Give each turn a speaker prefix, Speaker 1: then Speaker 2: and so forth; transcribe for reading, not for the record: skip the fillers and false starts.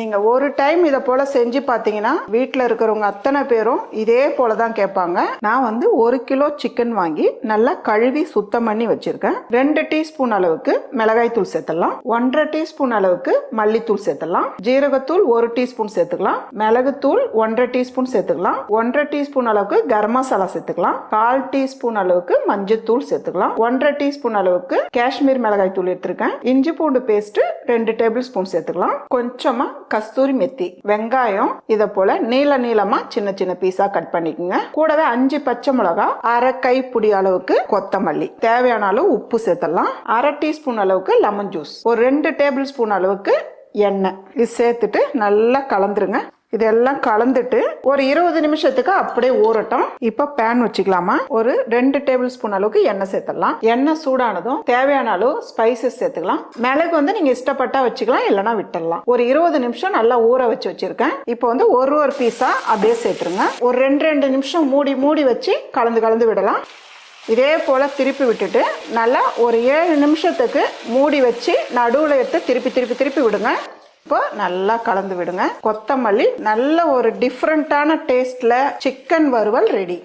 Speaker 1: நீங்க ஒரு டைம் இதை போல செஞ்சு பாத்தீங்கன்னா வீட்டுல இருக்கிறவங்க அத்தனை பேரும் இதே போலதான் கேட்பாங்க. நான் வந்து 1 கிலோ சிக்கன் வாங்கி நல்லா கழுவி சுத்தம் பண்ணி வச்சிருக்கேன். 2 டீஸ்பூன் அளவுக்கு மிளகாய் தூள் சேர்த்துடலாம். 1.5 டீஸ்பூன் அளவுக்கு மல்லித்தூள் சேர்த்துடலாம். ஜீரகத்தூள் 1 டீஸ்பூன் சேர்த்துக்கலாம். மிளகுத்தூள் 1.5 டீஸ்பூன் சேர்த்துக்கலாம். 1.5 டீஸ்பூன் அளவுக்கு கரம் மசாலா சேர்த்துக்கலாம். 1/4 டீஸ்பூன் அளவுக்கு மஞ்சத்தூள் சேர்த்துக்கலாம். 1.5 டீஸ்பூன் அளவுக்கு காஷ்மீர் மிளகாய் தூள் எடுத்திருக்கேன். இஞ்சி பூண்டு பேஸ்ட் 2 டேபிள் ஸ்பூன் சேர்த்துக்கலாம். கொஞ்சமா கஸ்தூரி மெத்தி, வெங்காயம் இத போல நீள நீளமா சின்ன சின்ன பீஸா கட் பண்ணிக்கோங்க. கூடவே 5 பச்சை மிளகா, 1/2 கைப்பிடி அளவுக்கு கொத்தமல்லி, தேவையான அளவு உப்பு சேர்த்துடலாம். 1/2 டீஸ்பூன் அளவுக்கு லெமன் ஜூஸ், ஒரு 2 டேபிள் ஸ்பூன் அளவுக்கு எண்ணெய் இது சேர்த்துட்டு நல்லா கலந்துருங்க. இதெல்லாம் கலந்துட்டு ஒரு 20 நிமிஷத்துக்கு அப்படியே ஊறட்டும். இப்ப பேன் வச்சுக்கலாமா. ஒரு 2 டேபிள் ஸ்பூன் அளவுக்கு எண்ணெய் சேர்த்துடலாம். எண்ணெய் சூடானதும் தேவையான அளவு ஸ்பைசஸ் சேர்த்துக்கலாம். மிளகு வந்து நீங்க இஷ்டப்பட்டா வச்சுக்கலாம், இல்லைன்னா விட்டுடலாம். ஒரு 20 நிமிஷம் நல்லா ஊற வச்சிருக்கேன். இப்போ வந்து ஒரு பீஸா அப்படியே சேர்த்துருங்க. ஒரு 2 நிமிஷம் மூடி வச்சு கலந்து விடலாம். இதே போல திருப்பி விட்டுட்டு நல்லா ஒரு 7 நிமிஷத்துக்கு மூடி வச்சு நடுவுல எடுத்து திருப்பி விடுங்க. இப்போ நல்லா கலந்து விடுங்க. கொத்தமல்லி நல்ல ஒரு டிஃப்ரெண்டான டேஸ்ட்ல சிக்கன் வறுவல் ரெடி.